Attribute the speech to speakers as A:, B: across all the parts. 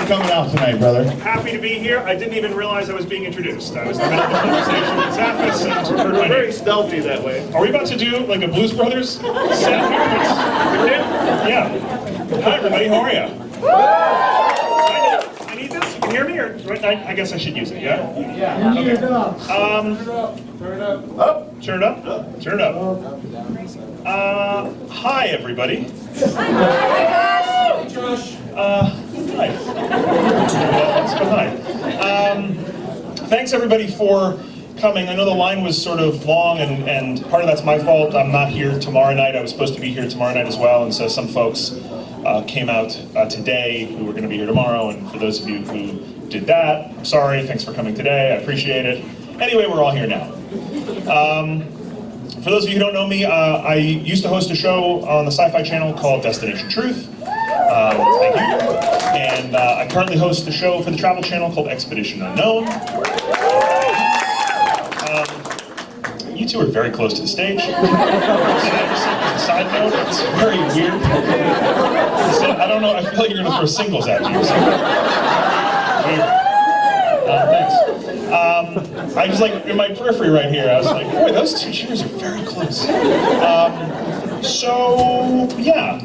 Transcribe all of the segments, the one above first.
A: coming out tonight, brother.
B: Happy to be here. I didn't even realize I was being introduced. I was in the middle of the conversation with Zaffis and heard my
C: Very
B: name.
C: stealthy that way.
B: Are we about to do like a Blues Brothers set here? Yeah. Hi everybody, how are you? I need this? You can hear me? Or I guess I should use it, yeah?
A: Yeah.
B: Okay.
A: Turn it up.
B: Turn it up. Turn it up. Hi everybody.
D: Hi,
C: Josh.
B: Hi. Well, let's go hi. Thanks everybody for coming. I know the line was sort of long and part of that's my fault. I'm not here tomorrow night. I was supposed to be here tomorrow night as well, and so some folks came out today who were going to be here tomorrow, and for those of you who did that, I'm sorry. Thanks for coming today. I appreciate it. Anyway, we're all here now. For those of you who don't know me, I used to host a show on the Sci-Fi Channel called Destination Truth. Thank you. And I currently host a show for the Travel Channel called Expedition Unknown. You two are very close to the stage. As a side note, it's very weird. So, I don't know, I feel like you're going to throw singles at you. So. Weird. Thanks. I was like, in my periphery right here, I was like, boy, those two chairs are very close. So, yeah,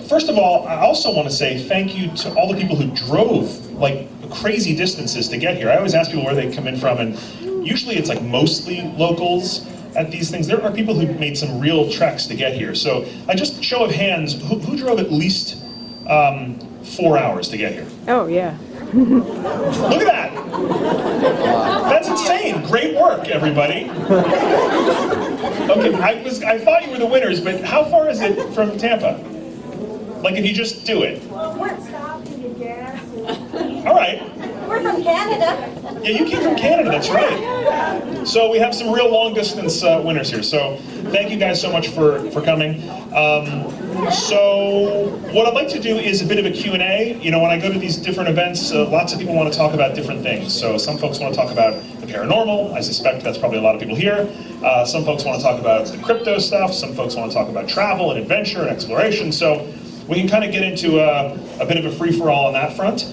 B: first of all, I also want to say thank you to all the people who drove, like, crazy distances to get here. I always ask people where they come in from, and usually it's like mostly locals at these things. There are people who made some real treks to get here. So, just show of hands, who drove at least 4 hours to get here?
D: Oh, yeah.
B: Look at that! That's insane! Great work, everybody. Okay, I thought you were the winners, but how far is it from Tampa? Like if you just do it.
E: Well, one stop to get gas.
B: All right.
E: We're from Canada.
B: Yeah, you came from Canada, that's right. So we have some real long distance winners here. So thank you guys so much for coming. So what I'd like to do is a bit of a Q&A. You know, when I go to these different events, lots of people want to talk about different things. So some folks want to talk about the paranormal. I suspect that's probably a lot of people here. Some folks want to talk about the crypto stuff. Some folks want to talk about travel and adventure and exploration. So we can kind of get into a bit of a free-for-all on that front.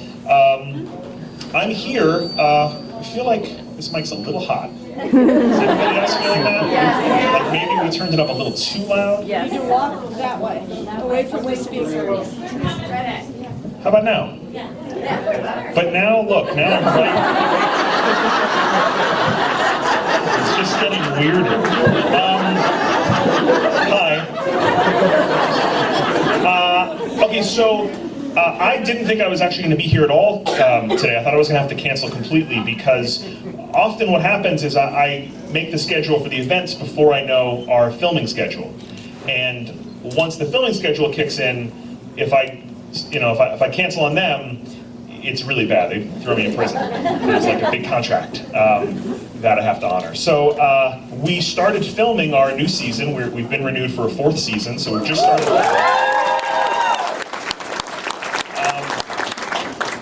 B: I'm here. I feel like this mic's a little hot. Is anybody else feeling that?
E: Yeah.
B: Like maybe we turned it up a little too loud?
E: You need to walk that way, away from the speaker.
B: How about now? But now, look, now I'm right. It's just getting weirder. Hi. Okay, so I didn't think I was actually going to be here at all today. I thought I was going to have to cancel completely because often what happens is I make the schedule for the events before I know our filming schedule. And once the filming schedule kicks in, if I cancel on them, it's really bad. They throw me in prison. It's like a big contract that I have to honor. So we started filming our new season. We've been renewed for a 4th season, so we've just started.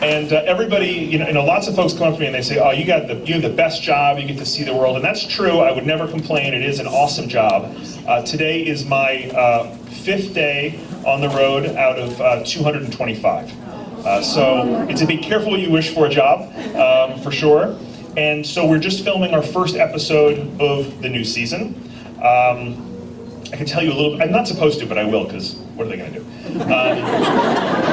B: And everybody, you know, lots of folks come up to me and they say, "Oh, you have the best job. You get to see the world," and that's true. I would never complain. It is an awesome job. Today is my 5th day on the road out of 225. So it's a be careful what you wish for a job, for sure. And so we're just filming our first episode of the new season. I can tell you a little bit. I'm not supposed to, but I will, because what are they going to do?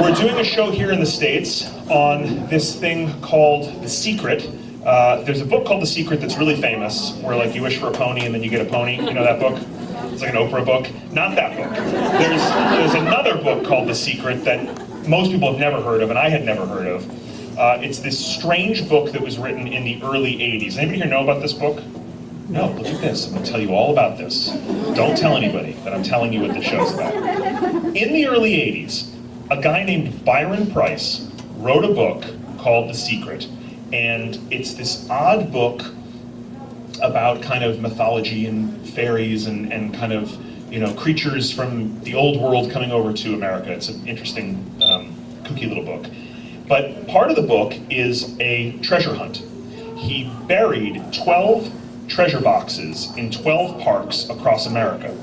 B: We're doing a show here in the States on this thing called The Secret. There's a book called The Secret that's really famous, where like you wish for a pony and then you get a pony. You know that book? It's like an Oprah book. Not that book. There's another book called The Secret that most people have never heard of, and I had never heard of. It's this strange book that was written in the early 80s. Anybody here know about this book? No, look at this. I'm going to tell you all about this. Don't tell anybody that I'm telling you what the show's about. In the early 80s, a guy named Byron Price wrote a book called The Secret. And it's this odd book about kind of mythology and fairies and kind of, you know, creatures from the old world coming over to America. It's an interesting, kooky little book. But part of the book is a treasure hunt. He buried 12 treasure boxes in 12 parks across America.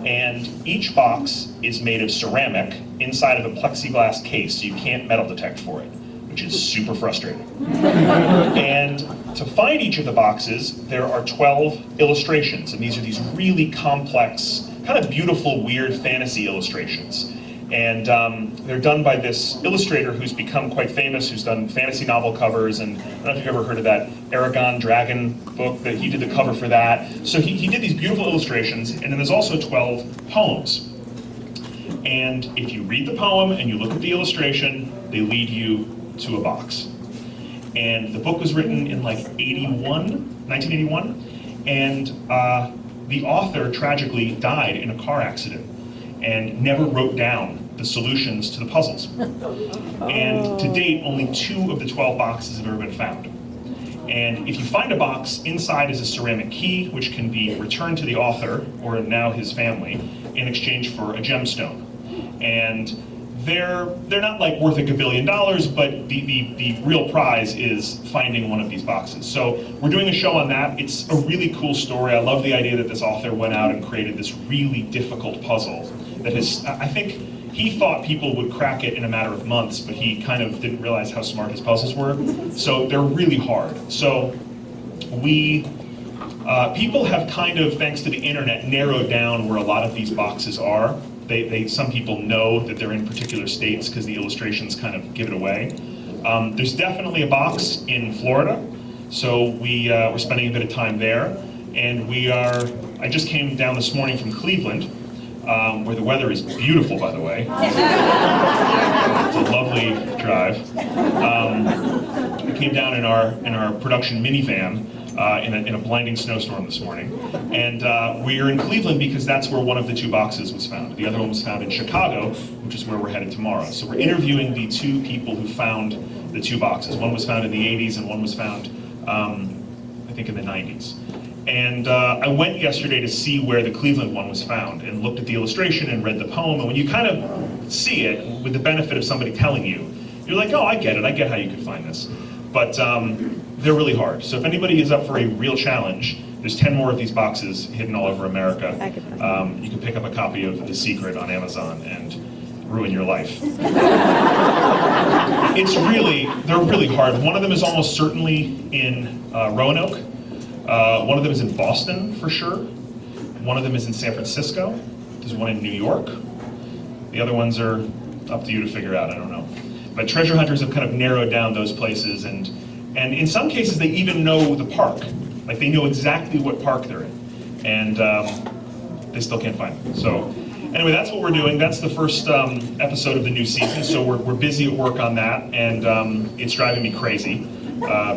B: And each box is made of ceramic inside of a plexiglass case, so you can't metal detect for it, which is super frustrating. And to find each of the boxes, there are 12 illustrations, and these are these really complex, kind of beautiful, weird fantasy illustrations. And they're done by this illustrator who's become quite famous, who's done fantasy novel covers, and I don't know if you've ever heard of that Aragon Dragon book, that he did the cover for that. So he did these beautiful illustrations, and then there's also 12 poems. And if you read the poem and you look at the illustration, they lead you to a box. And the book was written in like 1981, and the author tragically died in a car accident and never wrote down the solutions to the puzzles. And to date, only 2 of the 12 boxes have ever been found. And if you find a box, inside is a ceramic key, which can be returned to the author, or now his family, in exchange for a gemstone. And they're not like worth $1 gabillion, but the real prize is finding one of these boxes. So we're doing a show on that. It's a really cool story. I love the idea that this author went out and created this really difficult puzzle that has, I think he thought people would crack it in a matter of months, but he kind of didn't realize how smart his puzzles were. So they're really hard. So people have kind of, thanks to the internet, narrowed down where a lot of these boxes are. Some people know that they're in particular states because the illustrations kind of give it away. There's definitely a box in Florida, so we're spending a bit of time there. And I just came down this morning from Cleveland, where the weather is beautiful, by the way. It's a lovely drive. I came down in our production minivan in a blinding snowstorm this morning. And we are in Cleveland because that's where one of the 2 boxes was found. The other one was found in Chicago, which is where we're headed tomorrow. So we're interviewing the 2 people who found the 2 boxes. One was found in the 80s and one was found, I think, in the 90s. And I went yesterday to see where the Cleveland one was found and looked at the illustration and read the poem. And when you kind of see it with the benefit of somebody telling you, you're like, oh, I get it. I get how you could find this. But they're really hard. So if anybody is up for a real challenge, there's 10 more of these boxes hidden all over America. You can pick up a copy of The Secret on Amazon and ruin your life. They're really hard. One of them is almost certainly in Roanoke. One of them is in Boston, for sure. One of them is in San Francisco. There's one in New York. The other ones are up to you to figure out, I don't know. But treasure hunters have kind of narrowed down those places, and in some cases they even know the park. Like they know exactly what park they're in, and they still can't find them. So anyway, that's what we're doing. That's the first episode of the new season, so we're busy at work on that, and it's driving me crazy.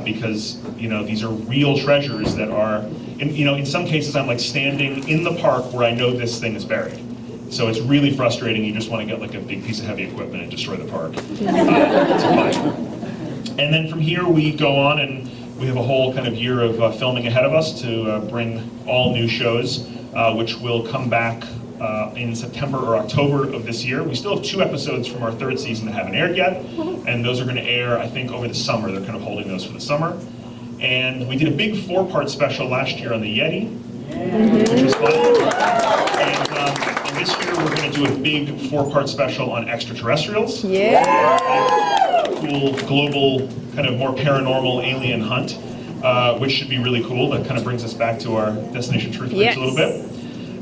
B: Because these are real treasures that are, in some cases I'm like standing in the park where I know this thing is buried. So it's really frustrating. You just want to get like a big piece of heavy equipment and destroy the park. It's fun. And then from here we go on, and we have a whole kind of year of filming ahead of us to bring all new shows, which will come back in September or October of this year. We still have 2 episodes from our 3rd season that haven't aired yet, and those are going to air, I think, over the summer. They're kind of holding those for the summer. And we did a big 4-part special last year on the Yeti, which was fun. And this year we're going to do a big 4-part special on extraterrestrials. Cool global, kind of more paranormal alien hunt, which should be really cool. That kind of brings us back to our Destination Truth roots a little bit.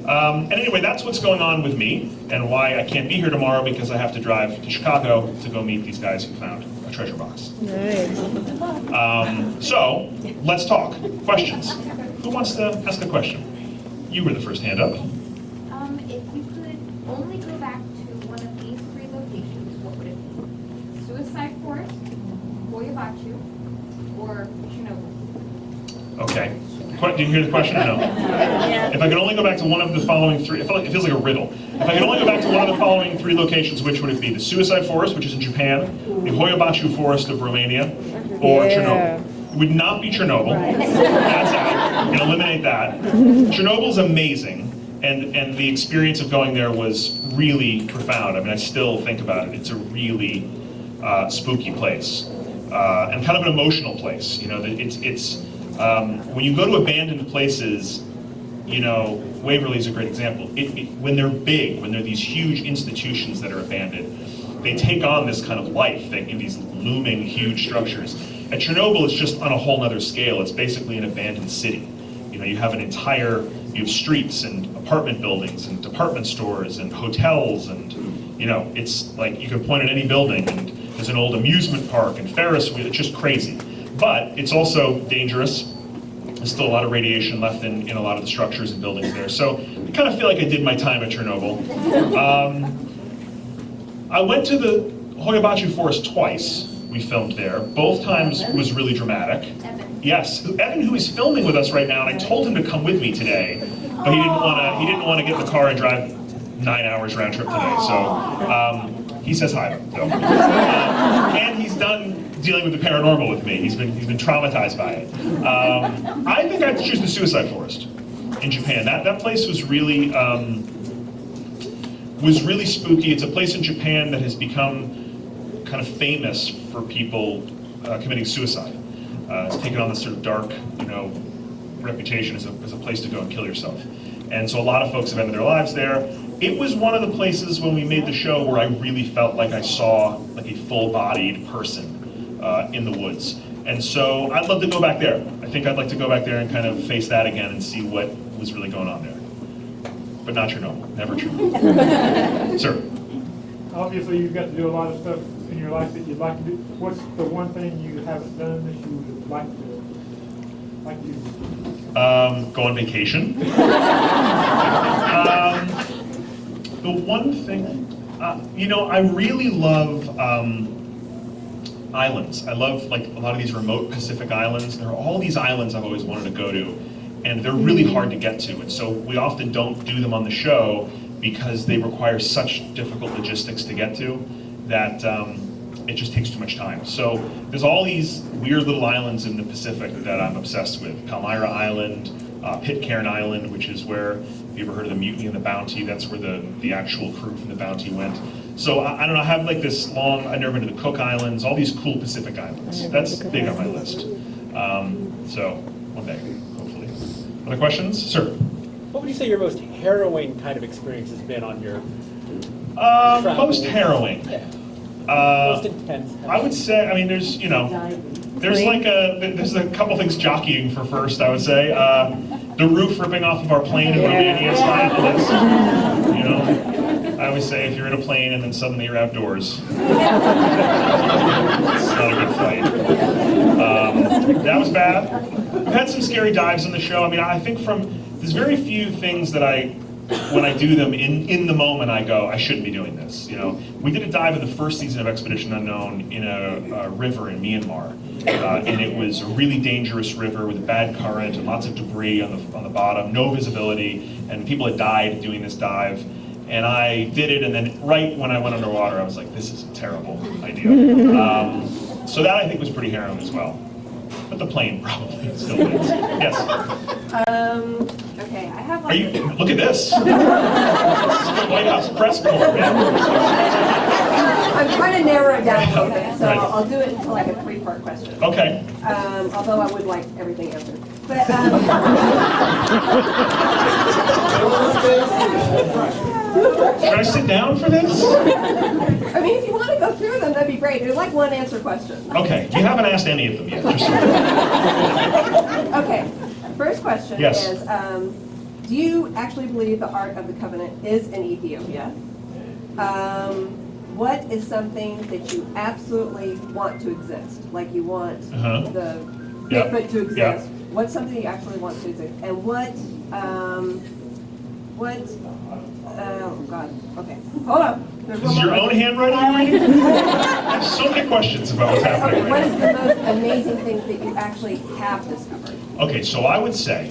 B: And anyway, that's what's going on with me, and why I can't be here tomorrow, because I have to drive to Chicago to go meet these guys who found a treasure box.
D: Nice.
B: So, let's talk. Questions. Who wants to ask a question? You were the first hand up.
A: If you could only go back to one of these 3 locations, what would it be? Suicide Forest, Hoya Baciu, or Chernobyl?
B: Okay. Did you hear the question or no? If I could only go back to one of the following 3, it feels like a riddle. If I could only go back to one of the following 3 locations, which would it be? The Suicide Forest, which is in Japan, the Hoya Baciu Forest of Romania, or Chernobyl? It would not be Chernobyl. That's out. I'm going to eliminate that. Chernobyl's amazing, and the experience of going there was really profound. I mean, I still think about it. It's a really spooky place, and kind of an emotional place. When you go to abandoned places, you know, Waverly is a great example. When they're big, when they're these huge institutions that are abandoned, they take on this kind of life in these looming huge structures. At Chernobyl, it's just on a whole nother scale. It's basically an abandoned city. You know, you have you have streets and apartment buildings and department stores and hotels and, you know, it's like you can point at any building and there's an old amusement park and Ferris wheel. It's just crazy. But it's also dangerous. There's still a lot of radiation left in a lot of the structures and buildings there. So I kind of feel like I did my time at Chernobyl. I went to the Hoyabachu Forest twice. We filmed there. Both times was really dramatic.
A: Evan.
B: Yes, Evan, who is filming with us right now, and I told him to come with me today, but he didn't want to get in the car and drive 9 hours round trip today. So he says hi though. And he's done dealing with the paranormal with me. He's been traumatized by it. I think I'd choose the Suicide Forest in Japan. That place was really spooky. It's a place in Japan that has become kind of famous for people committing suicide. It's taken on this sort of dark, you know, reputation as a place to go and kill yourself. And so a lot of folks have ended their lives there. It was one of the places when we made the show where I really felt like I saw like a full-bodied person in the woods. And so I'd love to go back there. I think I'd like to go back there and kind of face that again and see what was really going on there. But not Chernobyl, never Chernobyl. Sir?
C: Obviously, you've got to do a lot of stuff in your life that you'd like to do. What's the one thing you haven't done that you would like to do?
B: Go on vacation. The one thing, you know, I really love islands. I love like a lot of these remote Pacific islands. There are all these islands I've always wanted to go to, and they're really hard to get to. And so we often don't do them on the show because they require such difficult logistics to get to that it just takes too much time. So there's all these weird little islands in the Pacific that I'm obsessed with. Palmyra Island, Pitcairn Island, which is where, have you ever heard of the Mutiny and the Bounty? That's where the actual crew from the Bounty went. So I don't know, I have like this long, I've never been to the Cook Islands, all these cool Pacific islands. That's big on my list. So one day, hopefully. Other questions? Sir?
F: What would you say your most harrowing kind of experience has been on your
B: Most harrowing.
F: Yeah. Most intense.
B: I would say, I mean, there's, you know, there's a couple things jockeying for first, I would say. The roof ripping off of our plane in Romania is high on the list. You know, I always say if you're in a plane and then suddenly you're outdoors, it's not a good flight. That was bad. We've had some scary dives on the show. I mean, I think there's very few things that when I do them, in the moment I go, I shouldn't be doing this. You know, we did a dive in the first season of Expedition Unknown in a river in Myanmar, and it was a really dangerous river with a bad current and lots of debris on the bottom, no visibility, and people had died doing this dive. And I did it, and then right when I went underwater, I was like, this is a terrible idea. So that I think was pretty harrowing as well. But the plane probably still wins. Yes.
E: Okay, I have
B: Are you? Look at this. This is the White House press corps, man.
E: I'm trying to narrow it down a little bit, so
B: Right.
E: I'll do it into like a three-part question.
B: Okay.
E: Although I would like everything answered. But
B: Should I sit down for this?
E: I mean, if you want to go through them, that'd be great. They're like one answer questions.
B: Okay. You haven't asked any of them yet. Just so
E: Okay. First question
B: Yes.
E: is, do you actually believe the Ark of the Covenant is in Ethiopia? What is something that you absolutely want to exist? Like you want
B: Uh-huh.
E: the
B: Yep.
E: Bigfoot to exist.
B: Yep.
E: What's something you actually want to exist? And oh God, okay, hold on. There's
B: This
E: one
B: is your
E: more
B: own
E: question.
B: handwriting you're reading? I have so many questions about what's happening
E: Okay, what
B: right
E: is the most amazing thing that you actually have discovered?
B: now. Okay, so I would say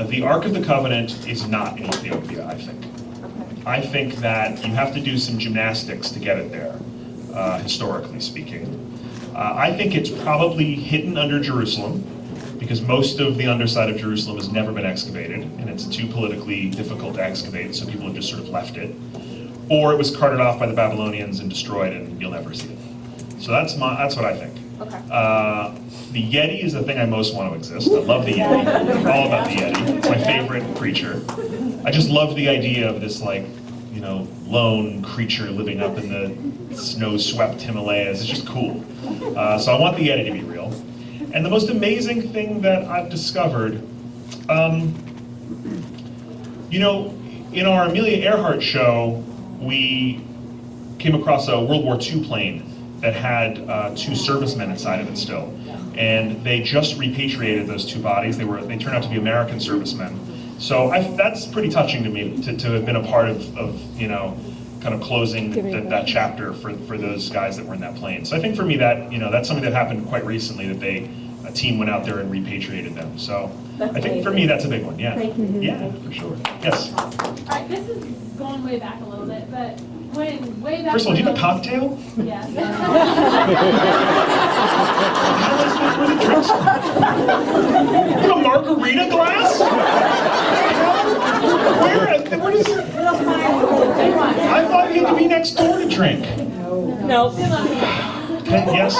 B: the Ark of the Covenant is not in Ethiopia, I think.
E: Okay.
B: I think that you have to do some gymnastics to get it there, historically speaking. I think it's probably hidden under Jerusalem, because most of the underside of Jerusalem has never been excavated, and it's too politically difficult to excavate, so people have just sort of left it. Or it was carted off by the Babylonians and destroyed, and you'll never see it. So that's what I think.
A: Okay.
B: The Yeti is the thing I most want to exist. I love the Yeti. All about the Yeti. It's my favorite creature. I just love the idea of this, like, you know, lone creature living up in the snow-swept Himalayas. It's just cool. So I want the Yeti to be real. And the most amazing thing that I've discovered, you know, in our Amelia Earhart show, we came across a World War II plane that had 2 servicemen inside of it still. And they just repatriated those 2 bodies. They turned out to be American servicemen. So that's pretty touching to me, to have been a part of you know, kind of closing that chapter for those guys that were in that plane. So I think for me that, you know, that's something that happened quite recently, that a team went out there and repatriated them. So
E: That's
B: I think for
E: amazing.
B: me that's a big one, yeah.
E: Thank you.
B: Yeah, for sure. Yes.
D: All right, this is going way back a little bit, but when way back.
B: First of all, do you have a
D: when-
B: cocktail?
D: Yes.
B: How is this where the drinks are? You have a margarita glass? Where is it? I thought you had to be next door to drink.
E: No.
B: Okay, yes?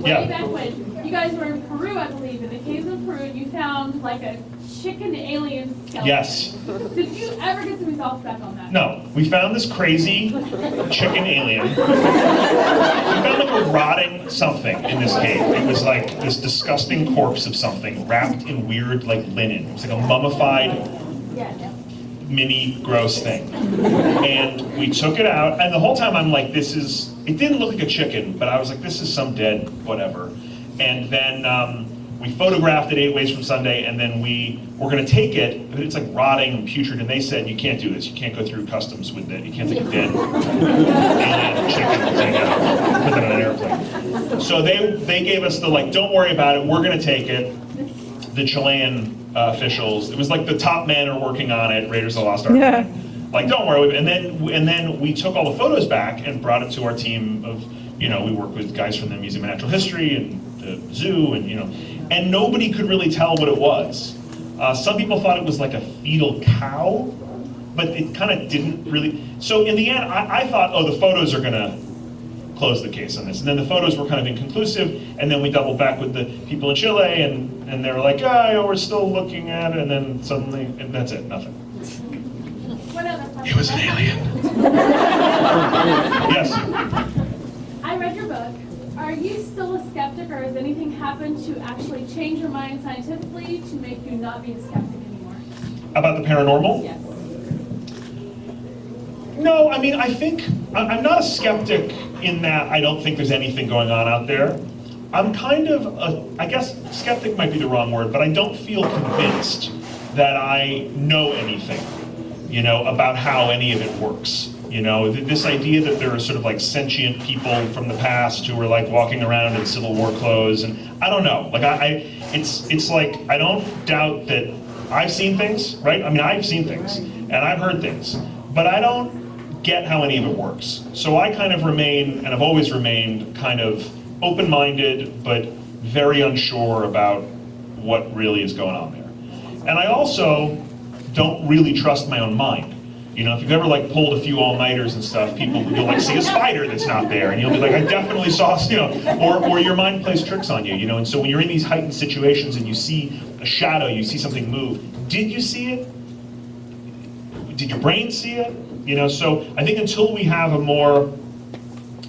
B: Yeah.
D: Way back when you guys were in Peru, I believe, in the caves of Peru, you found like a chicken alien skeleton.
B: Yes.
D: Did you ever get the results back on that?
B: No, we found this crazy chicken alien. We found like a rotting something in this cave. It was like this disgusting corpse of something wrapped in weird like linen. It was like a mummified mini gross thing. And we took it out, and the whole time I'm like, it didn't look like a chicken, but I was like, this is some dead whatever. And then we photographed it 8 ways from Sunday, and then we were gonna take it, but it's like rotting and putrid, and they said, you can't do this, you can't go through customs with it, you can't take a dead alien chicken and take it out, put that on an airplane. So they gave us the like, don't worry about it, we're gonna take it. The Chilean officials, it was like the top men are working on it, Raiders of the Lost Ark.
G: Yeah.
B: Like, don't worry. And then we took all the photos back and brought it to our team of, you know, we work with guys from the Museum of Natural History and the zoo, and you know, and nobody could really tell what it was. Some people thought it was like a fetal cow, but it kind of didn't really. So in the end, I thought, oh, the photos are gonna close the case on this. And then the photos were kind of inconclusive, and then we doubled back with the people in Chile, and they were like, oh, we're still looking at it, and then suddenly, and that's it, nothing.
D: What other question?
B: It was an alien. Yes.
D: I read your book. Are you still a skeptic, or has anything happened to actually change your mind scientifically to make you not be a skeptic anymore?
B: About the paranormal?
D: Yes.
B: No, I mean, I think, I'm not a skeptic in that I don't think there's anything going on out there. I'm kind of, I guess skeptic might be the wrong word, but I don't feel convinced that I know anything, you know, about how any of it works. You know, this idea that there are sort of like sentient people from the past who are like walking around in Civil War clothes, and I don't know, like it's like, I don't doubt that I've seen things, right? I mean, I've seen things, and I've heard things, but I don't get how any of it works. So I kind of remain, and I've always remained, kind of open-minded, but very unsure about what really is going on there. And I also don't really trust my own mind. You know, if you've ever like pulled a few all-nighters and stuff, you'll like see a spider that's not there, and you'll be like, I definitely saw, you know, or your mind plays tricks on you, you know, and so when you're in these heightened situations and you see a shadow, you see something move, did you see it? Did your brain see it? You know, so I think until we have a more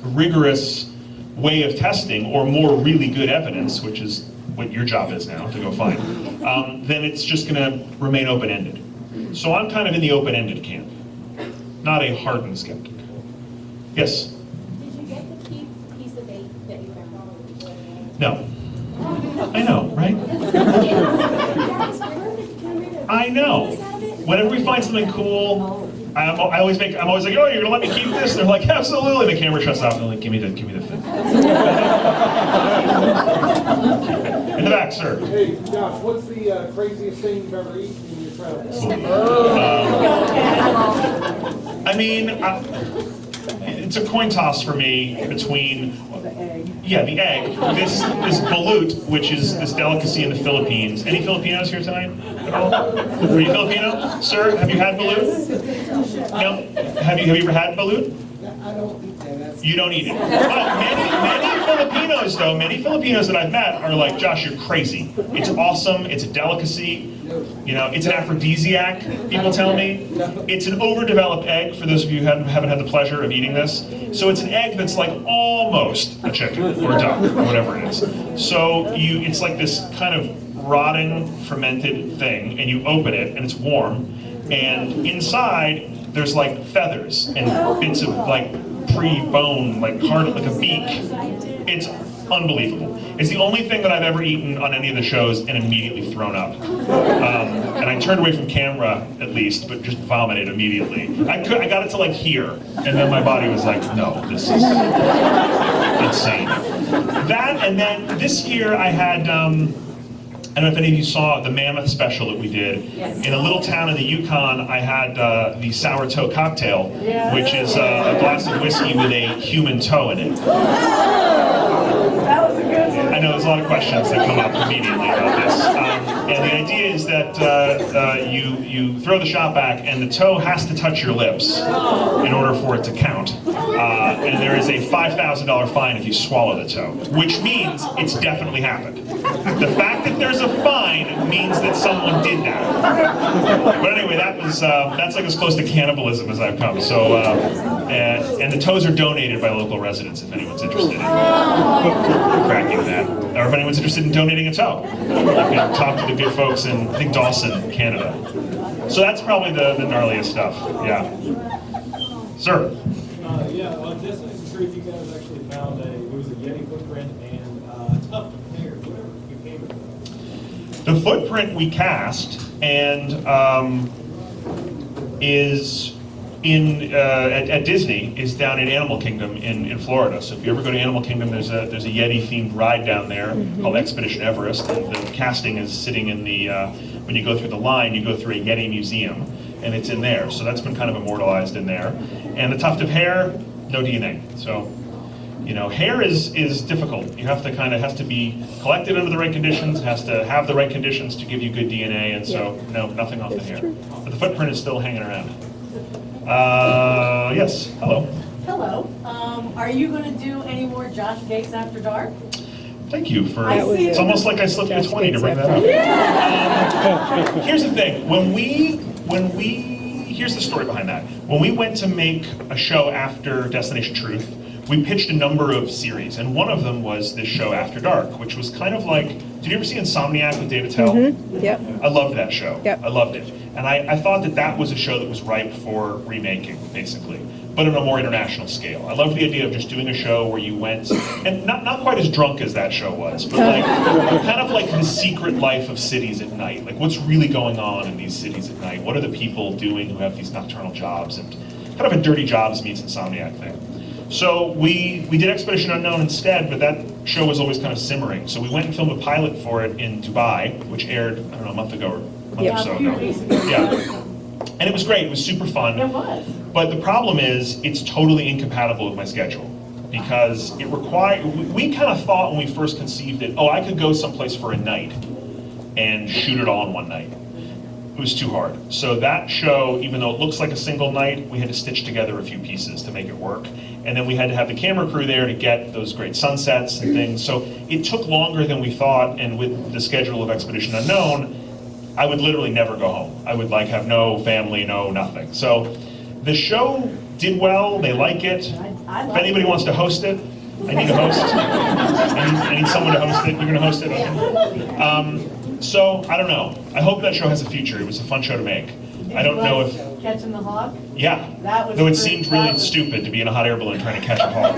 B: rigorous way of testing, or more really good evidence, which is what your job is now to go find, then it's just gonna remain open-ended. So I'm kind of in the open-ended camp, not a hardened skeptic. Yes?
H: Did you get the piece of bait that you found?
B: No. I know, right?
H: That's perfect. Get rid of
B: I know. Whenever we find something cool, I'm always like, oh, you're gonna let me keep this? They're like, absolutely. The camera shuts off, and they're like, give me the thing. In the back, sir.
I: Hey, Josh, what's the craziest thing you've ever eaten in your travels?
B: I mean, it's a coin toss for me between, yeah, the egg, this balut, which is this delicacy in the Philippines. Any Filipinos here tonight at all? Are you Filipino? Sir, have you had balut? No? Have you ever had balut?
I: I don't eat
B: You don't eat it. But many Filipinos, though, many Filipinos that I've met are like, Josh, you're crazy. It's awesome. It's a delicacy. You know, it's an aphrodisiac, people tell me. It's an overdeveloped egg, for those of you who haven't had the pleasure of eating this. So it's an egg that's like almost a chicken or a duck or whatever it is. So it's like this kind of rotting, fermented thing, and you open it, and it's warm. And inside, there's like feathers and bits of like pre-bone, like like a beak. It's unbelievable. It's the only thing that I've ever eaten on any of the shows and immediately thrown up. And I turned away from camera at least, but just vomited immediately. I got it to like here, and then my body was like, no, this is insane. That, and then this year I had, I don't know if any of you saw the Mammoth special that we did. Yes. In a little town in the Yukon, I had the sour toe cocktail, which is a glass of whiskey with a human toe in it.
H: That was a good one.
B: I know there's a lot of questions that come up immediately about this. And the idea is that you throw the shot back and the toe has to touch your lips in order for it to count. And there is a $5,000 fine if you swallow the toe, which means it's definitely happened. The fact that there's a fine means that someone did that. But anyway, that's like as close to cannibalism as I've come. So, and the toes are donated by local residents if anyone's interested in cracking that. Or if anyone's interested in donating a toe. You can talk to the good folks in, I think, Dawson, Canada. So that's probably the gnarliest stuff, yeah. Sir?
G: Yeah, on Destination Truth, you guys actually found it was a Yeti footprint and a tuft of hair. Whatever became of that?
B: The footprint we cast and is at Disney is down in Animal Kingdom in Florida. So if you ever go to Animal Kingdom, there's a Yeti themed ride down there called Expedition Everest. And the casting is sitting in the when you go through the line, you go through a Yeti museum, and it's in there. So that's been kind of immortalized in there. And the tuft of hair, no DNA. So, you know, hair is difficult. You have to has to be collected under the right conditions, has to have the right conditions to give you good DNA, and so no, nothing off the hair. But the footprint is still hanging around. Yes, hello.
H: Hello. Are you going to do any more Josh Gates After Dark?
B: Thank you for,
H: I see
B: it's
H: it.
B: almost like I slipped you 20 to bring that up. Here's the thing, here's the story behind that. When we went to make a show after Destination Truth, we pitched a number of series, and one of them was this show After Dark, which was kind of like, did you ever see Insomniac with David Tell?
J: Yep.
B: I loved that show.
J: Yep.
B: I loved it. And I thought that was a show that was ripe for remaking, basically, but on a more international scale. I loved the idea of just doing a show where you went, and not quite as drunk as that show was, but like kind of like the secret life of cities at night. Like what's really going on in these cities at night? What are the people doing who have these nocturnal jobs? And kind of a Dirty Jobs meets Insomniac thing. So we did Expedition Unknown instead, but that show was always kind of simmering. So we went and filmed a pilot for it in Dubai, which aired, I don't know, a month ago or a month or so ago. Yeah. And it was great, it was super fun.
H: It was.
B: But the problem is, it's totally incompatible with my schedule. Because it we kind of thought when we first conceived it, oh, I could go someplace for a night and shoot it all in one night. It was too hard. So that show, even though it looks like a single night, we had to stitch together a few pieces to make it work. And then we had to have the camera crew there to get those great sunsets and things. So it took longer than we thought, and with the schedule of Expedition Unknown, I would literally never go home. I would like have no family, no nothing. So the show did well, they like it. If anybody wants to host it, I need a host. I need someone to host it. You're gonna host it? Okay. So, I don't know. I hope that show has a future. It was a fun show to make. I don't know if...
H: Catching the hawk?
B: Yeah.
H: That was
B: though it
H: pretty-
B: seemed
H: that
B: really
H: was-
B: stupid to be in a hot air balloon trying to catch a hawk.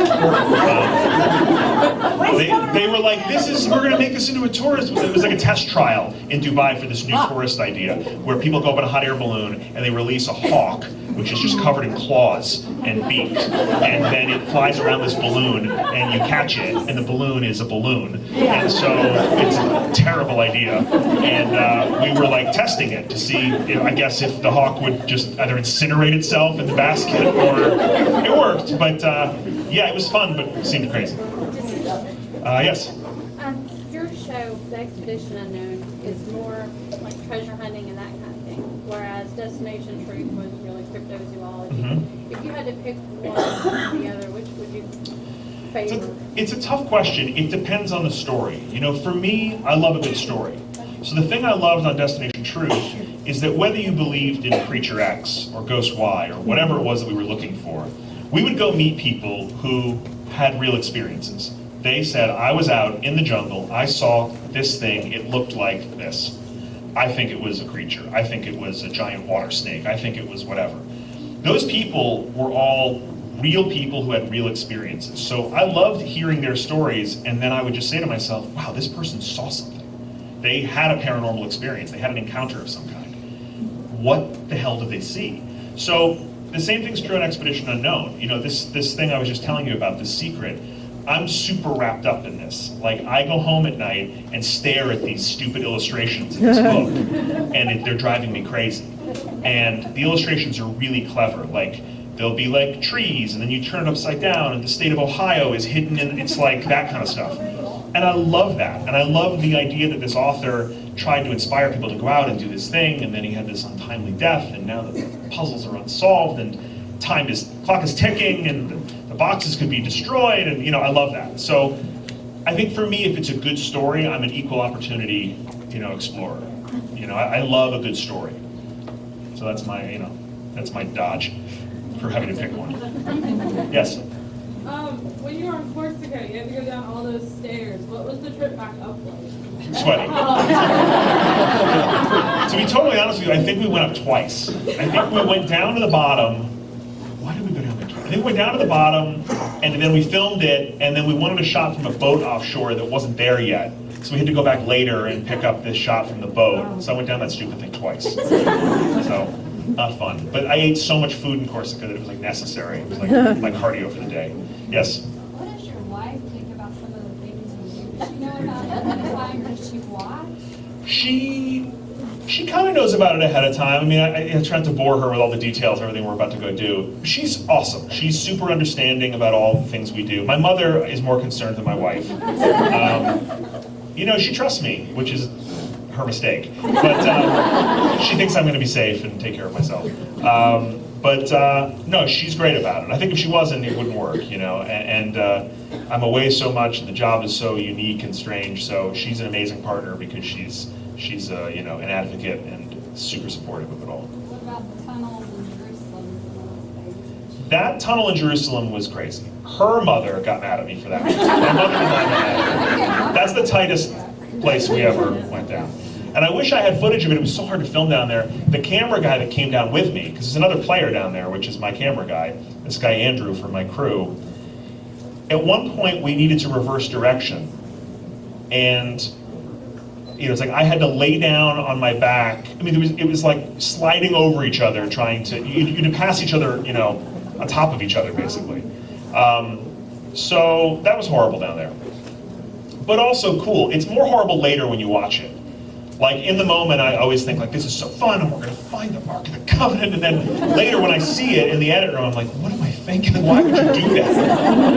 B: They were like, we're going to make this into a tourist. It was like a test trial in Dubai for this new tourist idea, where people go up in a hot air balloon and they release a hawk, which is just covered in claws and beak, and then it flies around this balloon and you catch it, and the balloon is a balloon. And so it's a terrible idea. And we were like testing it to see, I guess, if the hawk would just either incinerate itself in the basket, or it worked. But yeah, it was fun, but it seemed crazy. Yes?
K: Your show, The Expedition Unknown, is more like treasure hunting and that kind of thing, whereas Destination Truth was really cryptozoology. If you had to pick one or the other, which would you favor?
B: It's a tough question. It depends on the story. You know, for me, I love a good story. So the thing I loved on Destination Truth is that whether you believed in Creature X or Ghost Y or whatever it was that we were looking for, we would go meet people who had real experiences. They said, I was out in the jungle, I saw this thing, it looked like this. I think it was a creature. I think it was a giant water snake. I think it was whatever. Those people were all real people who had real experiences. So I loved hearing their stories, and then I would just say to myself, wow, this person saw something. They had a paranormal experience. They had an encounter of some kind. What the hell did they see? So the same thing's true on Expedition Unknown. You know, this thing I was just telling you about, this secret, I'm super wrapped up in this. Like, I go home at night and stare at these stupid illustrations in this book, and they're driving me crazy. And the illustrations are really clever. Like, there'll be like trees, and then you turn it upside down, and the state of Ohio is hidden in, it's like that kind of stuff. And I love that. And I love the idea that this author tried to inspire people to go out and do this thing, and then he had this untimely death, and now the puzzles are unsolved, and clock is ticking, and the boxes could be destroyed, and you know, I love that. So I think for me, if it's a good story, I'm an equal opportunity, you know, explorer. You know, I love a good story. So that's my, you know, that's my dodge for having to pick one. Yes?
D: When you were on Corsica, you had to go down all those stairs. What was the trip back up like?
B: Sweaty. To be totally honest with you, I think we went up twice. I think we went down to the bottom. Why did we go down there twice? I think we went down to the bottom, and then we filmed it, and then we wanted a shot from a boat offshore that wasn't there yet. So we had to go back later and pick up this shot from the boat. So I went down that stupid thing twice. So, not fun. But I ate so much food in Corsica that it was like necessary. It was like cardio for the day. Yes?
J: What does your wife think about some of the things you do? Does she know about it ahead of time? Does she watch?
B: She kind of knows about it ahead of time. I mean, I try not to bore her with all the details of everything we're about to go do. She's awesome. She's super understanding about all the things we do. My mother is more concerned than my wife. You know, she trusts me, which is her mistake. But she thinks I'm going to be safe and take care of myself. No, she's great about it. I think if she wasn't, it wouldn't work, you know. And I'm away so much, and the job is so unique and strange. So she's an amazing partner because she's you know, an advocate and super supportive of it all.
J: What about the tunnels in Jerusalem and all those things?
B: That tunnel in Jerusalem was crazy. Her mother got mad at me for that. My mother did not get mad at me. That's the tightest place we ever went down. And I wish I had footage of it. It was so hard to film down there. The camera guy that came down with me, because there's another player down there, which is my camera guy, this guy Andrew from my crew. At one point, we needed to reverse direction. And you know, it's like I had to lay down on my back. I mean, it was like sliding over each other, trying to, you'd pass each other, you know, on top of each other, basically. So that was horrible down there. But also cool. It's more horrible later when you watch it. Like, in the moment, I always think, like, this is so fun, and we're going to find the Ark of the Covenant, and then later when I see it in the edit room, I'm like, what am I thinking? Why would you do that?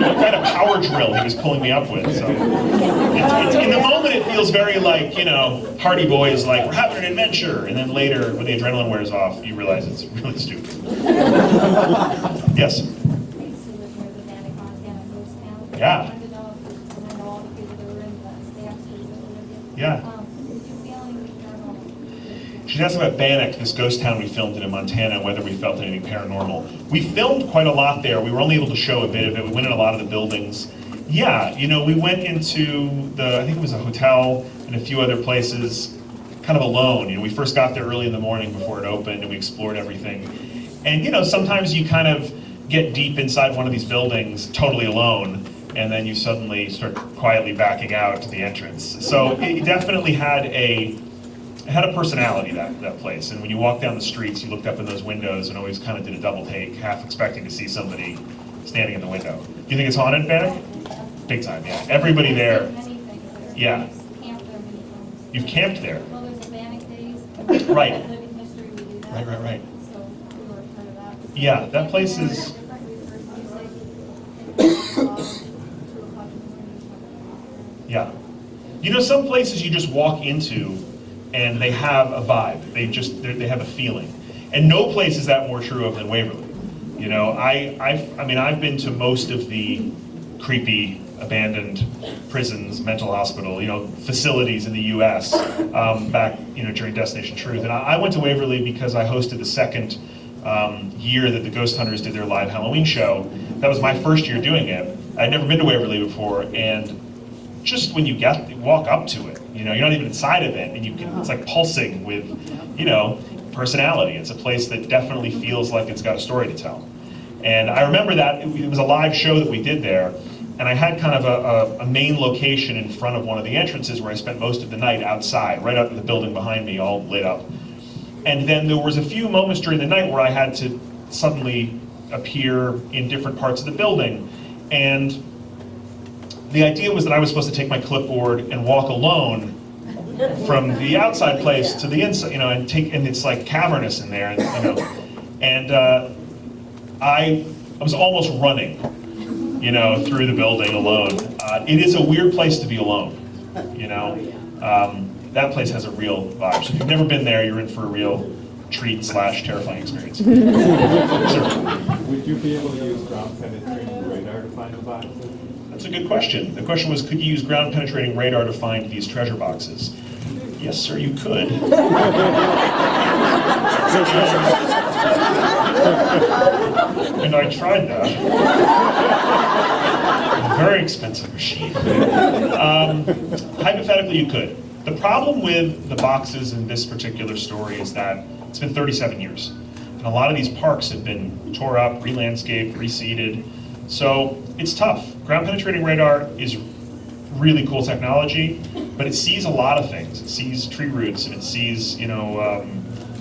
B: What kind of power drill he was pulling me up with? So, in the moment, it feels very like, you know, Hardy Boy is like, we're having an adventure, and then later, when the adrenaline wears off, you realize it's really stupid. Yes? Yeah. Yeah. She's asking about Bannock, this ghost town we filmed in Montana, whether we felt anything paranormal. We filmed quite a lot there. We were only able to show a bit of it. We went in a lot of the buildings. Yeah, you know, we went into I think it was a hotel and a few other places, kind of alone. You know, we first got there early in the morning before it opened, and we explored everything. And you know, sometimes you kind of get deep inside one of these buildings totally alone, and then you suddenly start quietly backing out to the entrance. So it definitely had a personality, that place. And when you walk down the streets, you looked up in those windows and always kind of did a double take, half expecting to see somebody standing in the window. Do you think it's haunted, Bannock? Big time, yeah. Everybody there. Yeah. You've camped there.
J: Well, there's a Bannock Days.
B: Right.
J: Living history, we do that.
B: Right.
J: So we were part of that.
B: Yeah, that place is... Yeah. You know, some places you just walk into and they have a vibe. They have a feeling. And no place is that more true of than Waverly. You know, I mean, I've been to most of the creepy, abandoned prisons, mental hospital, facilities in the U.S. Back, during Destination Truth. And I went to Waverly because I hosted the second year that the Ghost Hunters did their live Halloween show. That was my first year doing it. I'd never been to Waverly before, and just when you walk up to it, you're not even inside of it, and it's like pulsing with, personality. It's a place that definitely feels like it's got a story to tell. And I remember that it was a live show that we did there, and I had kind of a main location in front of one of the entrances where I spent most of the night outside, right out in the building behind me, all lit up. And then there was a few moments during the night where I had to suddenly appear in different parts of the building. And the idea was that I was supposed to take my clipboard and walk alone from the outside place to the inside, and it's like cavernous in there, and I was almost running, through the building alone. It is a weird place to be alone, that place has a real vibe. So if you've never been there, you're in for a real treat / terrifying experience. Sir?
L: Would you be able to use ground penetrating radar to find the boxes?
B: That's a good question. The question was, could you use ground penetrating radar to find these treasure boxes? Yes, sir, you could. And I tried that. Very expensive machine. Hypothetically, you could. The problem with the boxes in this particular story is that it's been 37 years. And a lot of these parks have been tore up, re-landscaped, reseeded. So it's tough. Ground penetrating radar is really cool technology, but it sees a lot of things. It sees tree roots, and it sees,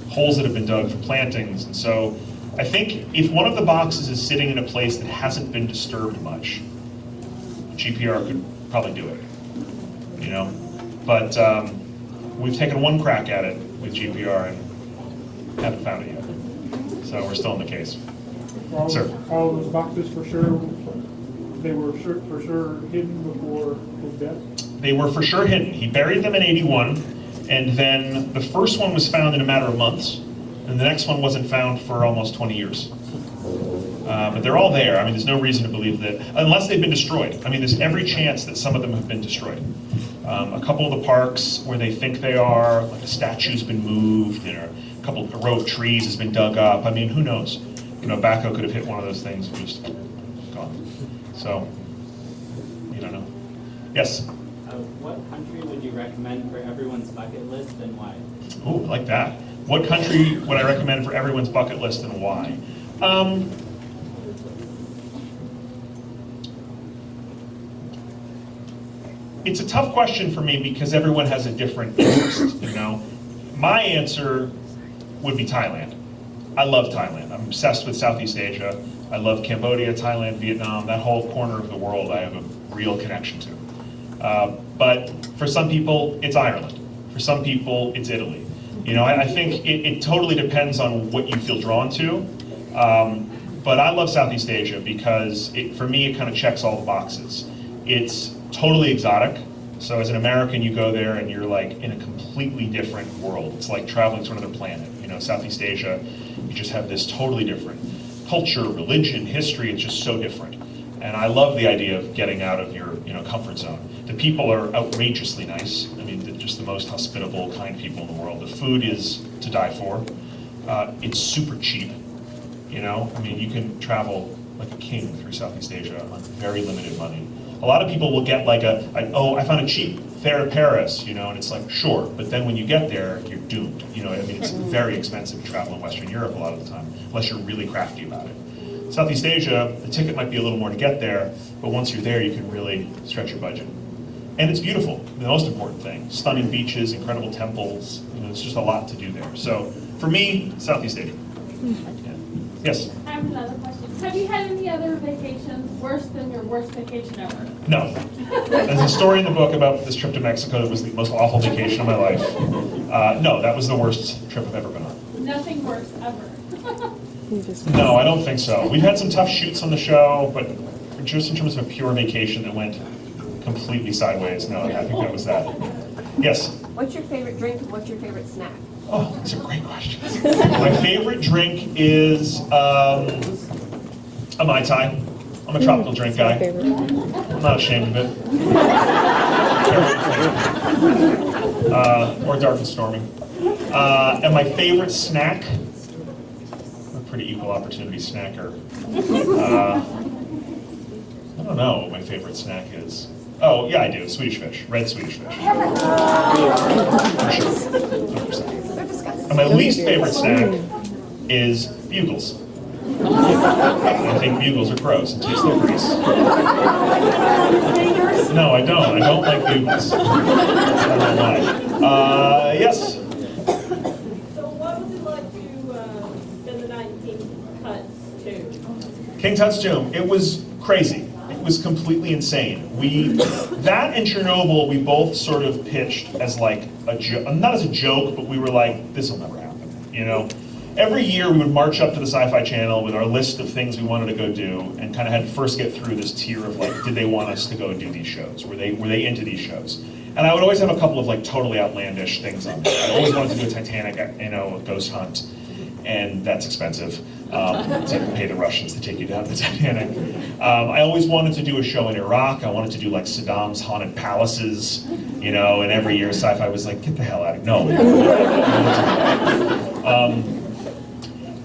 B: holes that have been dug for plantings. And so I think if one of the boxes is sitting in a place that hasn't been disturbed much, GPR could probably do it, But we've taken one crack at it with GPR and haven't found it yet. So we're still in the case. Sir?
C: All those boxes for sure, they were for sure hidden before his death?
B: They were for sure hidden. He buried them in '81, and then the first one was found in a matter of months, and the next one wasn't found for almost 20 years. But they're all there. I mean, there's no reason to believe that, unless they've been destroyed. I mean, there's every chance that some of them have been destroyed. A couple of the parks where they think they are, like a statue's been moved, a row of trees has been dug up. I mean, who knows? A backhoe could have hit one of those things and just gone. So, you don't know. Yes?
M: What country would you recommend for everyone's bucket list and why?
B: Oh, I like that. What country would I recommend for everyone's bucket list and why? It's a tough question for me because everyone has a different interest, My answer would be Thailand. I love Thailand. I'm obsessed with Southeast Asia. I love Cambodia, Thailand, Vietnam, that whole corner of the world I have a real connection to. But for some people, it's Ireland. For some people, it's Italy. I think it totally depends on what you feel drawn to. But I love Southeast Asia because for me, it kind of checks all the boxes. It's totally exotic. So as an American, you go there and you're like in a completely different world. It's like traveling to another planet. Southeast Asia, you just have this totally different culture, religion, history. It's just so different. And I love the idea of getting out of your comfort zone. The people are outrageously nice. I mean, they're just the most hospitable, kind people in the world. The food is to die for. It's super cheap. I mean, you can travel like a king through Southeast Asia on very limited money. A lot of people will get like I found a cheap fare to Paris, and it's like, sure, but then when you get there, you're doomed. I mean, it's very expensive to travel in Western Europe a lot of the time, unless you're really crafty about it. Southeast Asia, the ticket might be a little more to get there, but once you're there, you can really stretch your budget. And it's beautiful, the most important thing. Stunning beaches, incredible temples, it's just a lot to do there. So, for me, Southeast Asia. Yeah. Yes?
D: I have another question. Have you had any other vacations worse than your worst vacation ever?
B: No. There's a story in the book about this trip to Mexico that was the most awful vacation of my life. No, that was the worst trip I've ever been on.
D: Nothing worse ever.
B: No, I don't think so. We've had some tough shoots on the show, but just in terms of a pure vacation that went completely sideways, no, I think that was that. Yes?
E: What's your favorite drink and what's your favorite snack?
B: Oh, these are great questions. My favorite drink is A Mai Tai. I'm a tropical drink guy. I'm not ashamed of it. Or dark and stormy. And my favorite snack? I'm a pretty equal opportunity snacker. I don't know what my favorite snack is. Oh, yeah, I do. Swedish fish. Red Swedish fish. For sure. 100%. And my least favorite snack is bugles. I think bugles are gross and taste like grease. No, I don't. I don't like bugles. I don't know why. Yes?
N: So what was it like to spend the night in King Tut's tomb?
B: King Tut's tomb. It was crazy. It was completely insane. That and Chernobyl, we both sort of pitched as like a joke, not as a joke, but we were like, this will never happen, you know? Every year we would march up to the Sci-Fi Channel with our list of things we wanted to go do, and kind of had to first get through this tier of like, did they want us to go do these shows? Were they into these shows? And I would always have a couple of like totally outlandish things on there. I always wanted to do a Titanic, you know, a ghost hunt, and that's expensive. So you have to pay the Russians to take you down to the Titanic. I always wanted to do a show in Iraq. I wanted to do like Saddam's haunted palaces, you know, and every year Sci-Fi was like, get the hell out of here. No.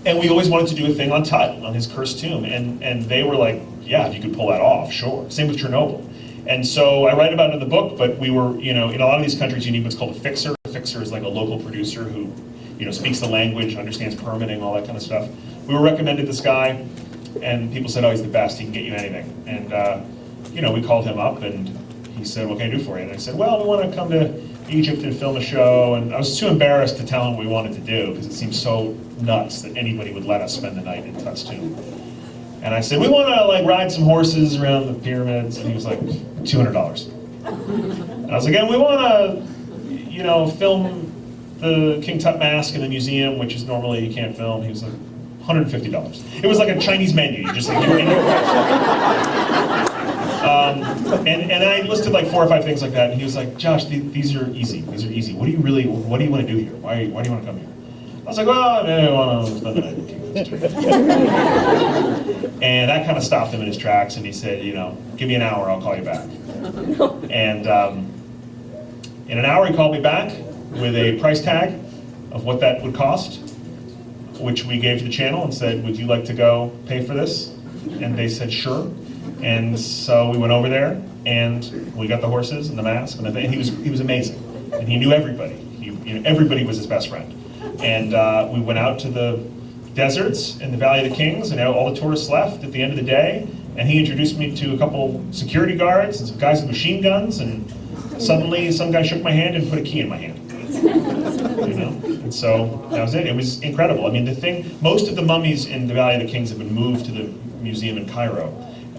B: And we always wanted to do a thing on Tut, on his cursed tomb. And they were like, yeah, if you could pull that off, sure. Same with Chernobyl. And so I write about it in the book, but we were, you know, in a lot of these countries you need what's called a fixer. A fixer is like a local producer who, you know, speaks the language, understands permitting, all that kind of stuff. We were recommended this guy, and people said, oh, he's the best, he can get you anything. And, you know, we called him up, and he said, what can I do for you? And I said, well, we want to come to Egypt and film a show, and I was too embarrassed to tell him what we wanted to do, because it seemed so nuts that anybody would let us spend the night in Tut's tomb. And I said, we want to like ride some horses around the pyramids, and he was like, $200. And I was like, and we want to, you know, film the King Tut mask in the museum, which is normally you can't film. He was like, $150. It was like a Chinese menu. You just like, you were in your and I listed like 4 or 5 things like that, and he was like, Josh, these are easy. These are easy. What do you want to do here? Why do you want to come here? I was like, well, I want to spend the night in King Tut's tomb. And that kind of stopped him in his tracks, and he said, you know, give me an hour, I'll call you back. And in an hour, he called me back with a price tag of what that would cost, which we gave to the channel and said, would you like to go pay for this? And they said, sure. And so we went over there, and we got the horses and the mask, and he was amazing. And he knew everybody. Everybody was his best friend. And we went out to the deserts in the Valley of the Kings, and all the tourists left at the end of the day, and he introduced me to a couple security guards and some guys with machine guns, and suddenly some guy shook my hand and put a key in my hand. You know? And so that was it. It was incredible. I mean, most of the mummies in the Valley of the Kings have been moved to the museum in Cairo.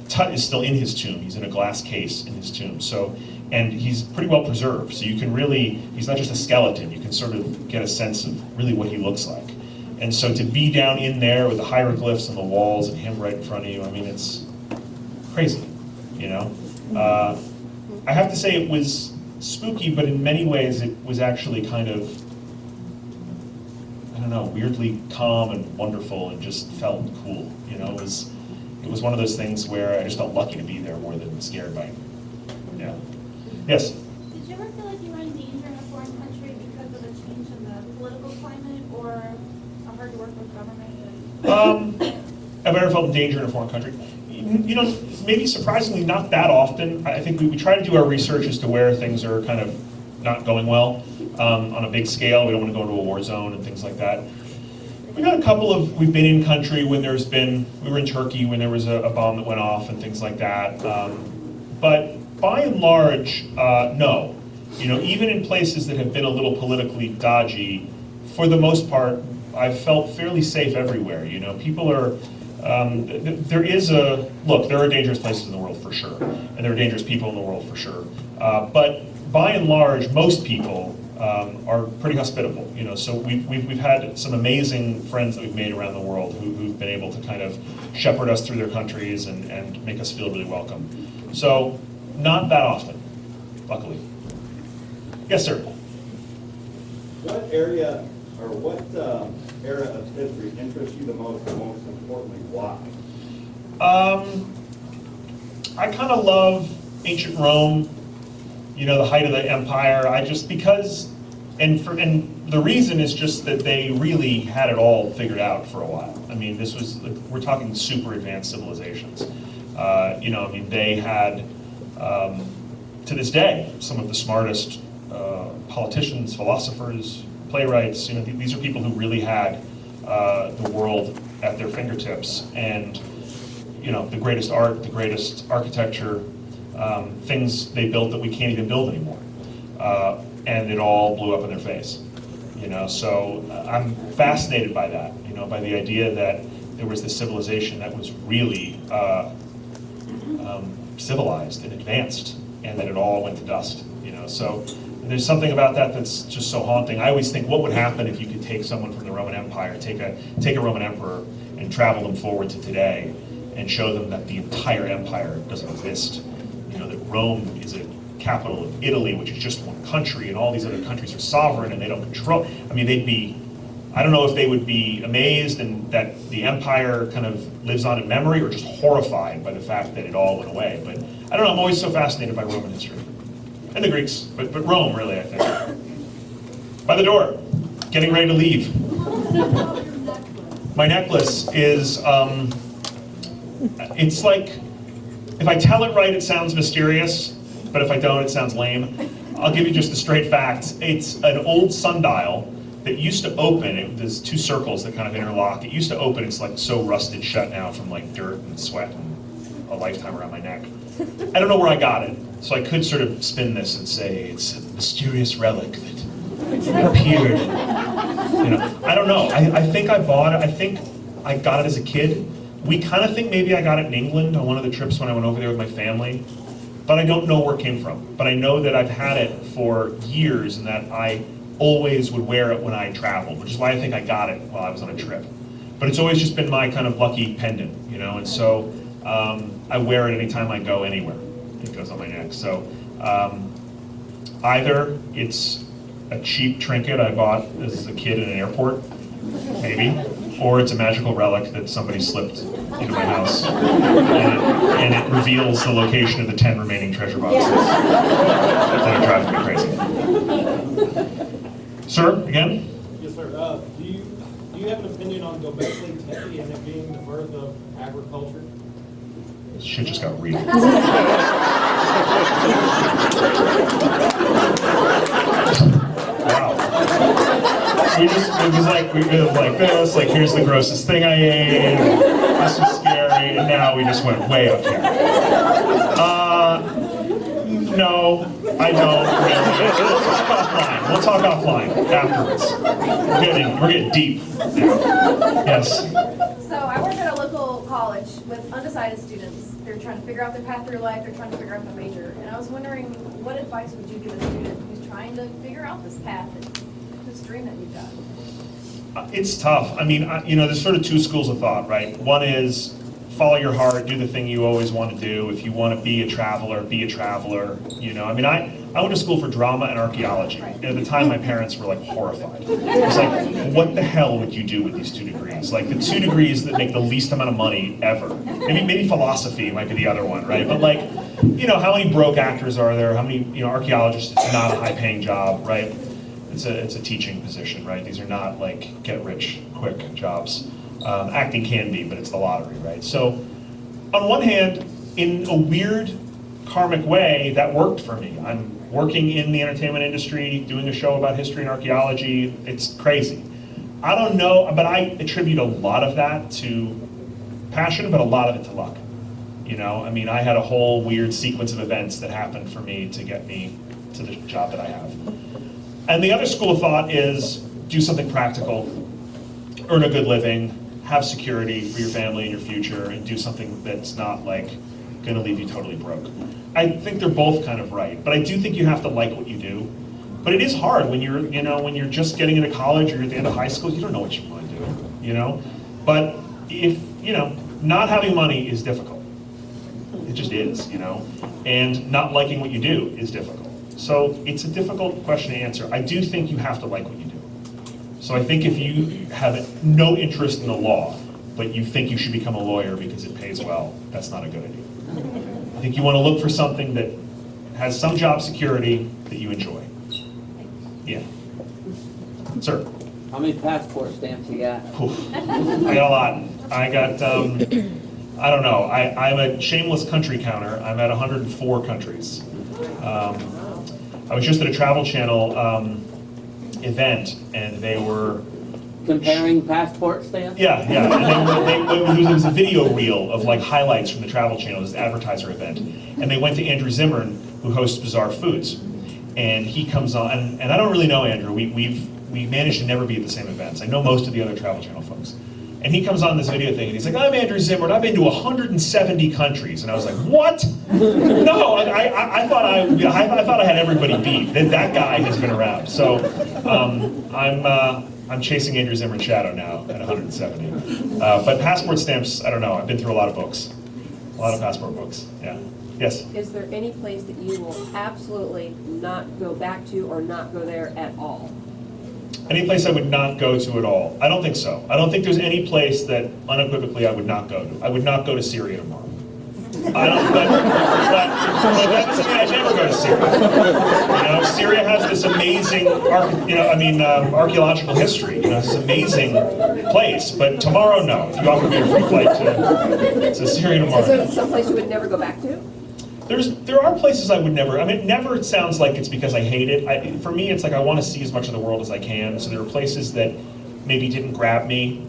B: Tut is still in his tomb. He's in a glass case in his tomb. So, and he's pretty well preserved. So you can really, he's not just a skeleton. You can sort of get a sense of really what he looks like. And so to be down in there with the hieroglyphs on the walls and him right in front of you, I mean, it's crazy, you know? I have to say it was spooky, but in many ways it was actually kind of, I don't know, weirdly calm and wonderful and just felt cool, you know? It was one of those things where I just felt lucky to be there more than scared by it. Yeah. Yes?
J: Did you ever feel like you were in danger in a foreign country because of a change in the political climate or a hard to work with government?
B: Have I ever felt danger in a foreign country? You know, maybe surprisingly not that often. I think we try to do our research as to where things are kind of not going well on a big scale. We don't want to go into a war zone and things like that. We've had a couple of, we've been in country when there's been, we were in Turkey when there was a bomb that went off and things like that. But by and large, no. You know, even in places that have been a little politically dodgy, for the most part, I've felt fairly safe everywhere. You know, people are, there are dangerous places in the world for sure, and there are dangerous people in the world for sure. But by and large, most people are pretty hospitable. You know, so we've had some amazing friends that we've made around the world who've been able to kind of shepherd us through their countries and make us feel really welcome. So not that often, luckily. Yes, sir.
O: What area or what era of history interests you the most, and most importantly, why?
B: I kind of love ancient Rome, you know, the height of the empire. And the reason is just that they really had it all figured out for a while. I mean, this was, we're talking super advanced civilizations. You know, I mean, they had, to this day, some of the smartest politicians, philosophers, playwrights. You know, these are people who really had the world at their fingertips, and you know, the greatest art, the greatest architecture, things they built that we can't even build anymore, and it all blew up in their face. You know, so I'm fascinated by that. You know, by the idea that there was this civilization that was really civilized and advanced, and that it all went to dust. You know, so there's something about that that's just so haunting. I always think, what would happen if you could take someone from the Roman Empire, take a Roman emperor, and travel them forward to today, and show them that the entire empire doesn't exist. You know, that Rome is a capital of Italy, which is just one country, and all these other countries are sovereign and they don't control. I mean, I don't know if they would be amazed and that the empire kind of lives on in memory, or just horrified by the fact that it all went away. But I don't know, I'm always so fascinated by Roman history. And the Greeks, but Rome really, I think. By the door, getting ready to leave. My necklace is, it's like, if I tell it right, it sounds mysterious, but if I don't, it sounds lame. I'll give you just the straight facts. It's an old sundial that used to open. There's two circles that kind of interlock. It used to open. It's like so rusted shut now from like dirt and sweat and a lifetime around my neck. I don't know where I got it, so I could sort of spin this and say it's a mysterious relic that appeared. You know, I don't know. I think I bought it. I think I got it as a kid. We kind of think maybe I got it in England on one of the trips when I went over there with my family, but I don't know where it came from. But I know that I've had it for years, and that I always would wear it when I traveled, which is why I think I got it while I was on a trip. But it's always just been my kind of lucky pendant, you know, and so I wear it anytime I go anywhere. It goes on my neck. So either it's a cheap trinket I bought as a kid in an airport, maybe, or it's a magical relic that somebody slipped into my house, and it reveals the location of the 10 remaining treasure boxes that are driving me crazy. Sir, again?
G: Yes, sir. Do you have an opinion on Göbekli Tepe and it being the birth of agriculture?
B: This shit just got real. Wow. It was like this, like here's the grossest thing I ate, this was scary, and now we just went way up here. No, I don't really. We'll talk offline afterwards. We're getting deep now. Yes.
P: So I work at a local college with undecided students. They're trying to figure out their path through life, they're trying to figure out their major. And I was wondering, what advice would you give a student who's trying to figure out this path and this dream that you've got?
B: It's tough. I mean, you know, there's sort of two schools of thought, right? One is follow your heart, do the thing you always want to do. If you want to be a traveler, be a traveler. You know, I mean, I went to school for drama and archaeology. And at the time, my parents were like horrified. It's like, what the hell would you do with these 2 degrees? Like the 2 degrees that make the least amount of money ever. Maybe philosophy might be the other one, right? But like, you know, how many broke actors are there? How many, you know, archaeologists? It's not a high-paying job, right? It's a teaching position, right? These are not like get-rich-quick jobs. Acting can be, but it's the lottery, right? So, on one hand, in a weird karmic way, that worked for me. I'm working in the entertainment industry, doing a show about history and archaeology. It's crazy. I don't know, but I attribute a lot of that to passion, but a lot of it to luck. You know, I mean, I had a whole weird sequence of events that happened for me to get me to the job that I have. And the other school of thought is do something practical, earn a good living, have security for your family and your future, and do something that's not like going to leave you totally broke. I think they're both kind of right, but I do think you have to like what you do. But it is hard when you're, you know, when you're just getting into college or you're at the end of high school, you don't know what you want to do, you know? But if, you know, not having money is difficult. It just is, you know? And not liking what you do is difficult. So it's a difficult question to answer. I do think you have to like what you do. So I think if you have no interest in the law, but you think you should become a lawyer because it pays well, that's not a good idea. I think you want to look for something that has some job security that you enjoy. Yeah. Sir?
Q: How many passport stamps you got?
B: I got a lot. I got, I don't know, I'm a shameless country counter. I'm at 104 countries. I was just at a Travel Channel event, and they were
Q: comparing passport stamps?
B: Yeah. And there was a video reel of like highlights from the Travel Channel, this advertiser event, and they went to Andrew Zimmern, who hosts Bizarre Foods, and he comes on, and I don't really know Andrew. We managed to never be at the same events. I know most of the other Travel Channel folks. And he comes on this video thing, and he's like, I'm Andrew Zimmern, I've been to 170 countries. And I was like, what? No, I thought I had everybody beat. That guy has been around. So I'm chasing Andrew Zimmern's shadow now at 170. But passport stamps, I don't know, I've been through a lot of books. A lot of passport books, yeah. Yes?
E: Is there any place that you will absolutely not go back to or not go there at all?
B: Any place I would not go to at all? I don't think so. I don't think there's any place that unequivocally I would not go to. I would not go to Syria tomorrow. I don't, but that doesn't mean I'd never go to Syria. Syria has this amazing, archaeological history. It's an amazing place. But tomorrow, no. If you offer me a free flight to Syria tomorrow.
E: Is there some place you would never go back to?
B: There are places I would never, never it sounds like it's because I hate it. For me, it's like I want to see as much of the world as I can. So there are places that maybe didn't grab me,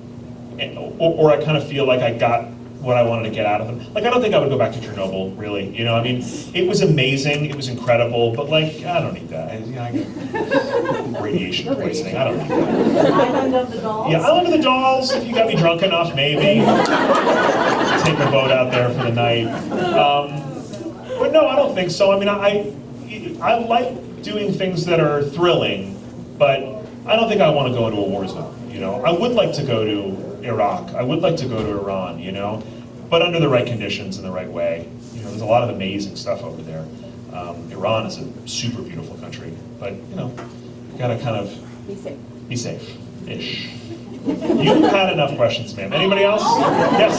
B: or I kind of feel like I got what I wanted to get out of them. Like, I don't think I would go back to Chernobyl, really. It was amazing, it was incredible, but like, I don't need that. I get radiation poisoning, I don't need that.
H: Island of the Dolls?
B: Yeah, Island of the Dolls, if you got me drunk enough, maybe. Take a boat out there for the night. But no, I don't think so. I like doing things that are thrilling, but I don't think I want to go into a war zone. I would like to go to Iraq. I would like to go to Iran. But under the right conditions and the right way. There's a lot of amazing stuff over there. Iran is a super beautiful country, but you gotta kind of be safe-ish. You've had enough questions, ma'am. Anybody else? Yes.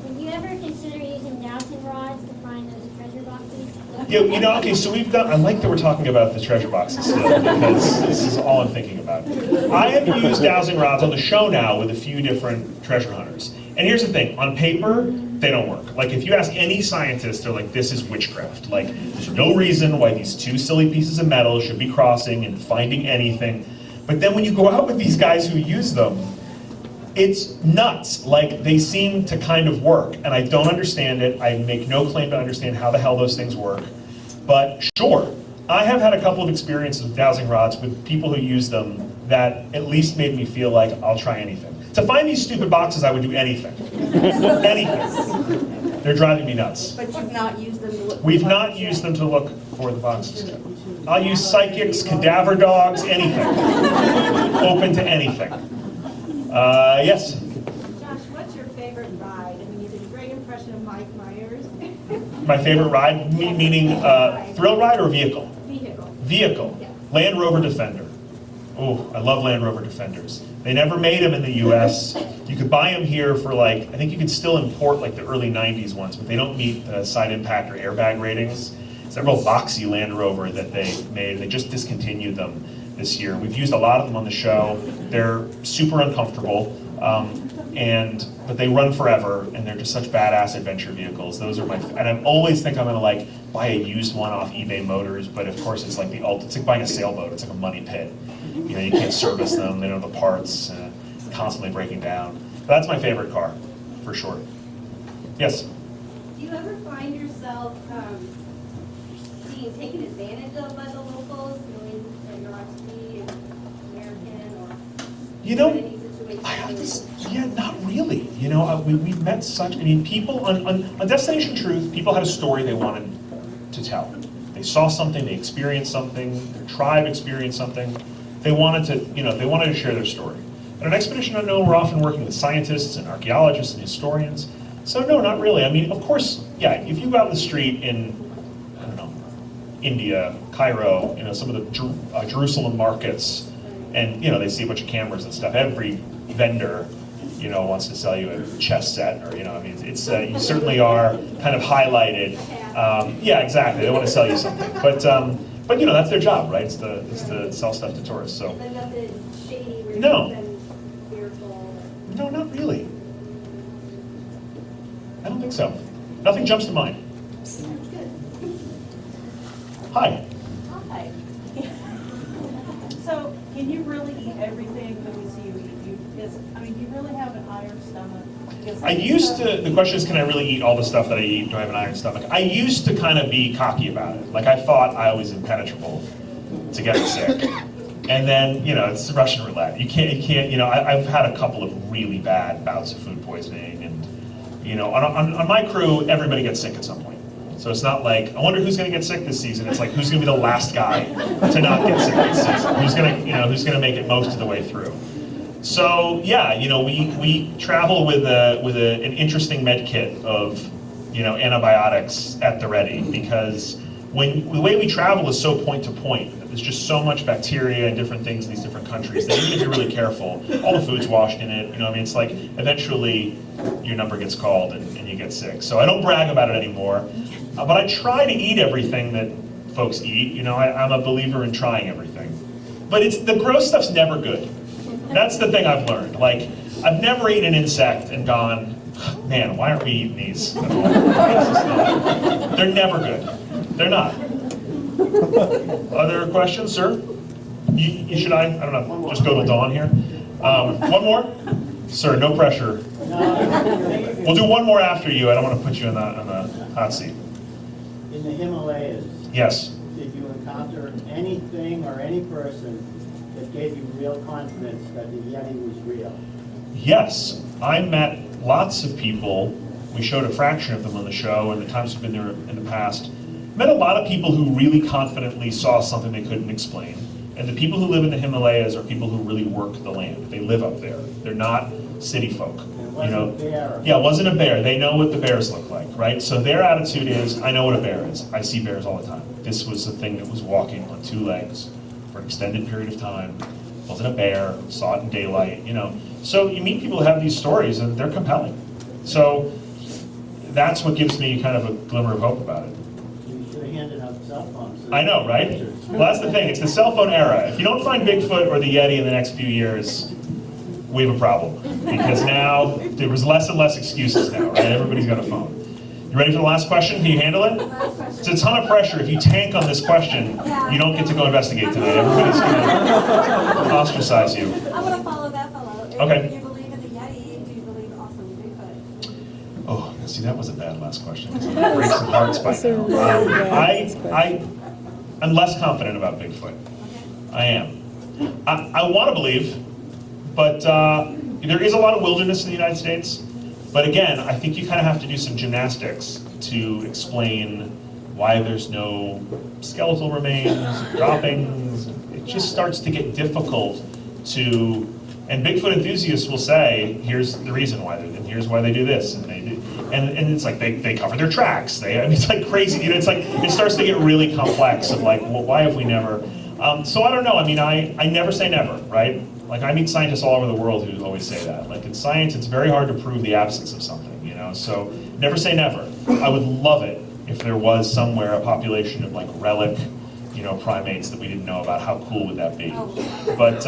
J: Would you ever consider using dowsing rods to find those treasure boxes?
B: Yeah, okay, so we've done, I like that we're talking about the treasure boxes still, because this is all I'm thinking about. I have used dowsing rods on the show now with a few different treasure hunters. And here's the thing, on paper, they don't work. Like, if you ask any scientist, they're like, this is witchcraft. Like, there's no reason why these two silly pieces of metal should be crossing and finding anything. But then when you go out with these guys who use them, it's nuts. Like, they seem to kind of work, and I don't understand it. I make no claim to understand how the hell those things work. But sure, I have had a couple of experiences with dowsing rods with people who use them that at least made me feel like I'll try anything. To find these stupid boxes, I would do anything. Anything. They're driving me nuts.
H: But you've not used them to look.
B: We've not used them to look for the boxes yet. I'll use psychics, cadaver dogs, anything. Open to anything. Yes?
N: Josh, what's your favorite ride? You did a great impression of Mike Myers.
B: My favorite ride, meaning thrill ride or vehicle?
N: Vehicle.
B: Vehicle.
N: Yes.
B: Land Rover Defender. Oh, I love Land Rover Defenders. They never made them in the US. You could buy them here for I think you could still import the early 90s ones, but they don't meet the side impact or airbag ratings. It's a real boxy Land Rover that they made. They just discontinued them this year. We've used a lot of them on the show. They're super uncomfortable, but they run forever, and they're just such badass adventure vehicles. Those are and I always think I'm gonna buy a used one off eBay Motors, but of course it's it's like buying a sailboat. It's like a money pit. You can't service them. They don't have the parts. Constantly breaking down. But that's my favorite car, for sure. Yes.
N: Do you ever find yourself being taken advantage of by the locals, knowing that you're obviously American or any situation?
B: Not really. We've met such, people on Destination Truth, people had a story they wanted to tell. They saw something, they experienced something, their tribe experienced something. They wanted to share their story. And on Expedition Unknown, we're often working with scientists and archaeologists and historians. So no, not really. Of course, if you go out in the street in, I don't know, India, Cairo, some of the Jerusalem markets, and they see a bunch of cameras and stuff. Every vendor, wants to sell you a chess set, or I mean, it's you certainly are kind of highlighted. Yeah, exactly. They want to sell you something, but that's their job, right? It's to sell stuff to tourists. So
N: But nothing shady where
B: No.
N: you've been fearful.
B: no, not really. I don't think so. Nothing jumps to mind. Hi.
H: Hi. So, can you really eat everything that we see you eat? Do you really have an iron stomach?
B: I used to, the question is, can I really eat all the stuff that I eat? Do I have an iron stomach? I used to kind of be cocky about it. Like, I thought I was impenetrable to get sick. And then, it's Russian roulette. You can't, I've had a couple of really bad bouts of food poisoning. And, on my crew, everybody gets sick at some point. So it's not like, I wonder who's going to get sick this season. It's like, who's going to be the last guy to not get sick this season? Who's going to make it most of the way through? So yeah, we travel with an interesting med kit of antibiotics at the ready, because the way we travel is so point to point. There's just so much bacteria and different things in these different countries that even if you're really careful, all the food's washed in it. It's like eventually your number gets called and you get sick. So I don't brag about it anymore, but I try to eat everything that folks eat. I'm a believer in trying everything, but the gross stuff's never good. That's the thing I've learned. Like, I've never eaten an insect and gone, man, why aren't we eating these at all? They're never good. They're not. Other questions, sir? Should I don't know, just go to Dawn here? One more? Sir, no pressure. We'll do one more after you. I don't want to put you on the hot seat.
R: In the Himalayas,
B: Yes.
R: did you encounter anything or any person that gave you real confidence that the Yeti was real?
B: Yes. I met lots of people. We showed a fraction of them on the show, and the times we've been there in the past. Met a lot of people who really confidently saw something they couldn't explain. And the people who live in the Himalayas are people who really work the land. They live up there. They're not city folk.
R: A bear.
B: Yeah, it wasn't a bear. They know what the bears look like, right? So their attitude is, I know what a bear is. I see bears all the time. This was a thing that was walking on two legs for an extended period of time. It wasn't a bear. Saw it in daylight. So you meet people who have these stories, and they're compelling. So that's what gives me kind of a glimmer of hope about it.
R: You should have handed out cell phones.
B: I know, right? Well, that's the thing. It's the cell phone era. If you don't find Bigfoot or the Yeti in the next few years, we have a problem. Because now, there was less and less excuses now, right? Everybody's got a phone. You ready for the last question? Can you handle it? It's a ton of pressure. If you tank on this question, you don't get to go investigate tonight. Everybody's going to ostracize you.
N: I want to follow that fellow.
B: Okay.
N: If you believe in the Yeti, do you believe also in Bigfoot?
B: Oh, see, that was a bad last question. Because it breaks some hearts by now. I'm less confident about Bigfoot. I am. I want to believe, but there is a lot of wilderness in the United States. But again, I think you kind of have to do some gymnastics to explain why there's no skeletal remains, droppings. It just starts to get difficult to, and Bigfoot enthusiasts will say, here's the reason why, and here's why they do this, and they do, and it's like they cover their tracks. It's like crazy. It's like it starts to get really complex of like, well, why have we never? So I don't know. I mean, I never say never, right? Like, I meet scientists all over the world who always say that. Like, in science, it's very hard to prove the absence of something, So never say never. I would love it if there was somewhere a population of like relic, primates that we didn't know about. How cool would that be? But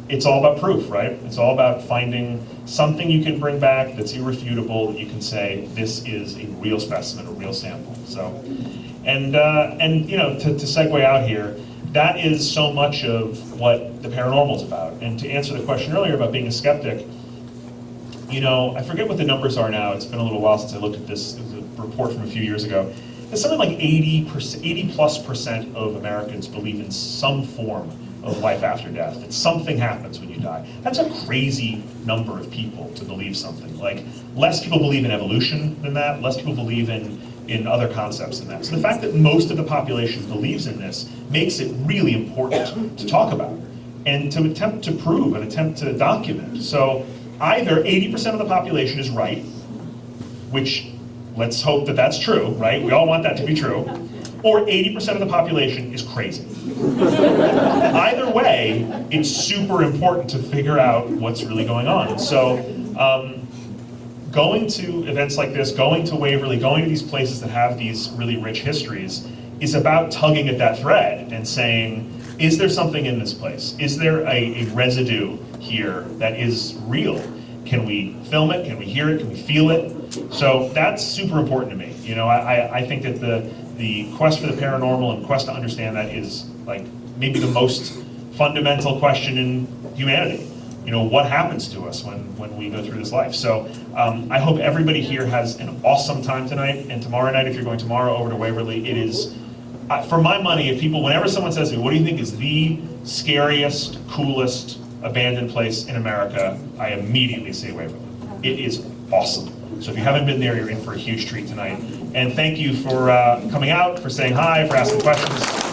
B: it's all about proof, right? It's all about finding something you can bring back that's irrefutable, that you can say, this is a real specimen, a real sample. So, and to segue out here, that is so much of what the paranormal is about. And to answer the question earlier about being a skeptic, I forget what the numbers are now. It's been a little while since I looked at this. It was a report from a few years ago. It's something like 80+ % of Americans believe in some form of life after death, that something happens when you die. That's a crazy number of people to believe something. Like, less people believe in evolution than that, less people believe in other concepts than that. So the fact that most of the population believes in this makes it really important to talk about and to attempt to prove and attempt to document. So either 80% of the population is right, which let's hope that that's true, right? We all want that to be true. Or 80% of the population is crazy. Either way, it's super important to figure out what's really going on. And so Going to events like this, going to Waverly, going to these places that have these really rich histories is about tugging at that thread and saying, is there something in this place? Is there a residue here that is real? Can we film it? Can we hear it? Can we feel it? So that's super important to me. You know, I think that the quest for the paranormal and quest to understand that is like maybe the most fundamental question in humanity. You know, what happens to us when we go through this life? So I hope everybody here has an awesome time tonight, and tomorrow night, if you're going tomorrow over to Waverly, it is, for my money, if people, whenever someone says to me, what do you think is the scariest, coolest abandoned place in America, I immediately say Waverly. It is awesome. So if you haven't been there, you're in for a huge treat tonight. And thank you for coming out, for saying hi, for asking questions.